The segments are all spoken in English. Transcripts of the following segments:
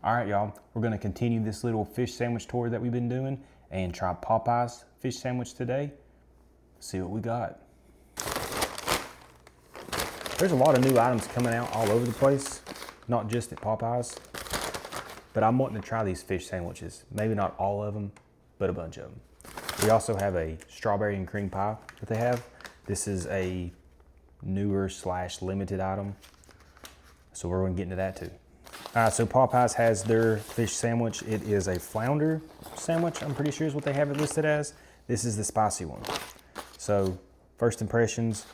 All right, y'all, we're gonna continue this little fish sandwich tour that we've been doing and try Popeyes fish sandwich today. See what we got. There's a lot of new items coming out all over the place, not just at Popeyes, but I'm wanting to try these fish sandwiches. Maybe not all of them, but a bunch of them. We also have a strawberry and cream pie that they have. This is a newer / limited item, so we're gonna get into that too. So Popeyes has their fish sandwich. It is a flounder sandwich, I'm pretty sure is what they have it listed as. This is the spicy one. So first impressions,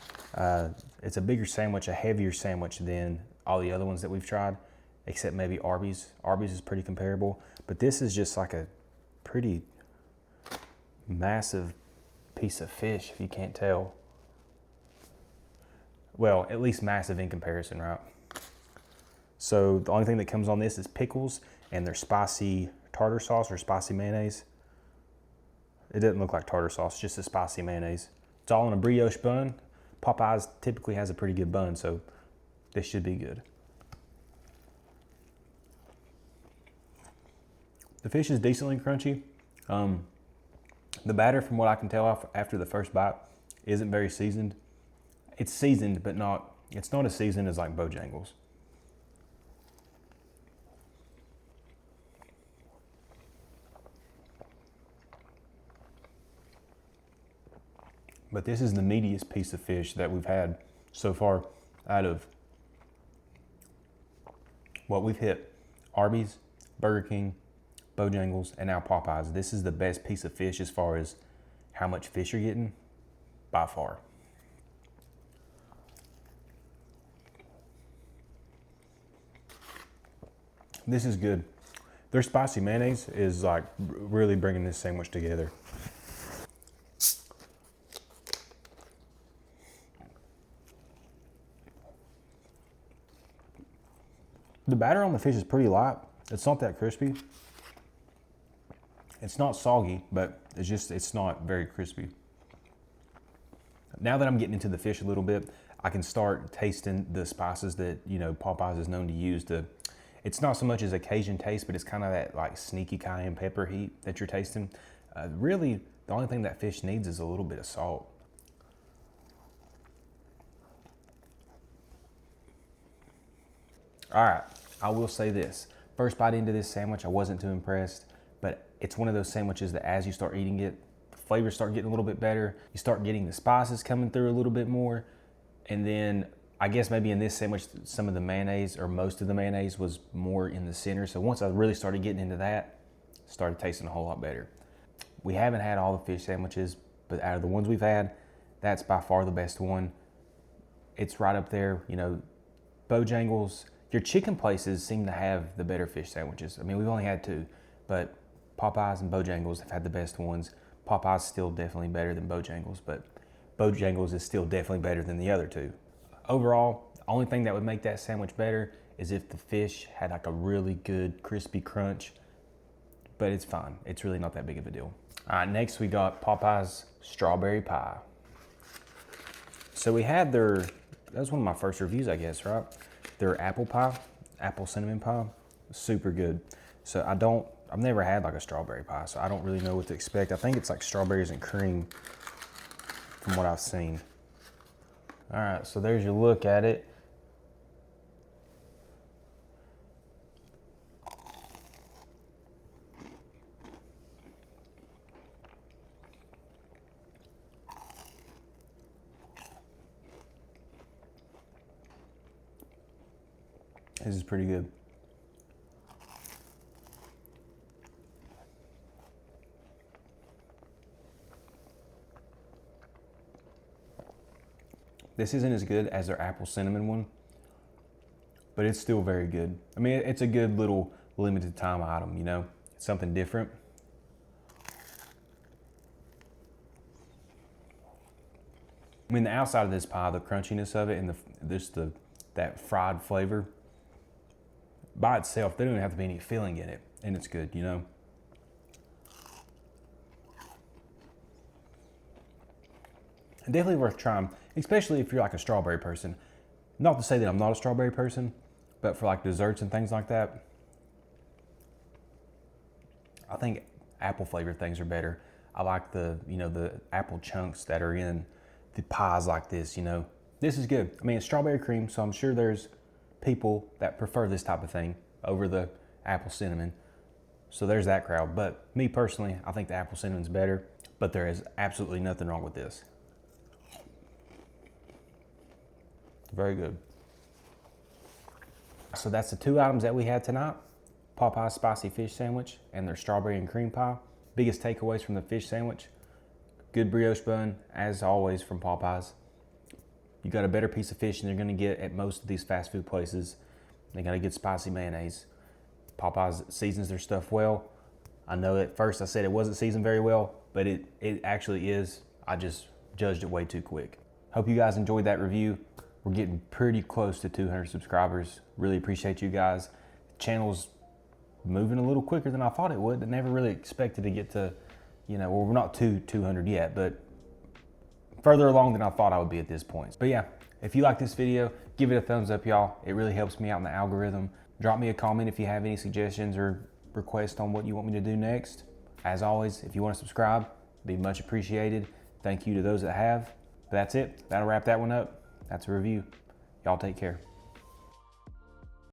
it's a bigger sandwich, a heavier sandwich than all the other ones that we've tried, except maybe Arby's. Arby's is pretty comparable, but this is just like a pretty massive piece of fish, if you can't tell. Well, at least massive in comparison, right? So the only thing that comes on this is pickles and their spicy tartar sauce or spicy mayonnaise. It doesn't look like tartar sauce, just a spicy mayonnaise. It's all in a brioche bun. Popeyes typically has a pretty good bun, so this should be good. The fish is decently crunchy. The batter, from what I can tell after the first bite, isn't very seasoned. It's seasoned, but it's not as seasoned as like Bojangles. But this is the meatiest piece of fish that we've had so far out of what we've hit. Arby's, Burger King, Bojangles, and now Popeyes. This is the best piece of fish as far as how much fish you're getting, by far. This is good. Their spicy mayonnaise is like really bringing this sandwich together. The batter on the fish is pretty light. It's not that crispy. It's not soggy, but it's not very crispy. Now that I'm getting into the fish a little bit, I can start tasting the spices that, Popeyes is known to use. It's not so much as a Cajun taste, but it's kind of that like sneaky cayenne pepper heat that you're tasting. Really, the only thing that fish needs is a little bit of salt. All right, I will say this. First bite into this sandwich, I wasn't too impressed, but it's one of those sandwiches that as you start eating it, the flavors start getting a little bit better. You start getting the spices coming through a little bit more. And then I guess maybe in this sandwich, some of the mayonnaise or most of the mayonnaise was more in the center. So once I really started getting into that, it started tasting a whole lot better. We haven't had all the fish sandwiches, but out of the ones we've had, that's by far the best one. It's right up there, Bojangles. Your chicken places seem to have the better fish sandwiches. I mean, we've only had two, but Popeyes and Bojangles have had the best ones. Popeyes still definitely better than Bojangles, but Bojangles is still definitely better than the other two. Overall, the only thing that would make that sandwich better is if the fish had like a really good crispy crunch, but it's fine. It's really not that big of a deal. All right, next we got Popeyes strawberry pie. So we had that was one of my first reviews, I guess, right? Their apple pie, apple cinnamon pie, super good. So I've never had like a strawberry pie, so I don't really know what to expect. I think it's like strawberries and cream from what I've seen. All right, so there's your look at it. This is pretty good. This isn't as good as their apple cinnamon one, but it's still very good. I mean, it's a good little limited time item, It's something different. I mean, the outside of this pie, the crunchiness of it and that fried flavor, by itself, there doesn't have to be any filling in it, and it's good, Definitely worth trying, especially if you're like a strawberry person. Not to say that I'm not a strawberry person, but for like desserts and things like that, I think apple flavored things are better. I like the, you know, the apple chunks that are in the pies like this, you know. This is good. I mean, it's strawberry cream, so I'm sure there's people that prefer this type of thing over the apple cinnamon. So there's that crowd. But me personally, I think the apple cinnamon's better, but there is absolutely nothing wrong with this. Very good. So that's the 2 items that we had tonight. Popeyes spicy fish sandwich and their strawberry and cream pie. Biggest takeaways from the fish sandwich: good brioche bun, as always, from Popeyes. You got a better piece of fish than you're gonna get at most of these fast food places. They got a good spicy mayonnaise. Popeyes seasons their stuff well. I know at first I said it wasn't seasoned very well, but it actually is. I just judged it way too quick. Hope you guys enjoyed that review. We're getting pretty close to 200 subscribers. Really appreciate you guys. The channel's moving a little quicker than I thought it would. I never really expected to get to, you know, well, we're not to 200 yet, but further along than I thought I would be at this point. But yeah, if you like this video, give it a thumbs up, y'all. It really helps me out in the algorithm. Drop me a comment if you have any suggestions or requests on what you want me to do next. As always, if you want to subscribe, it'd be much appreciated. Thank you to those that have. But that's it. That'll wrap that one up. That's a review. Y'all take care.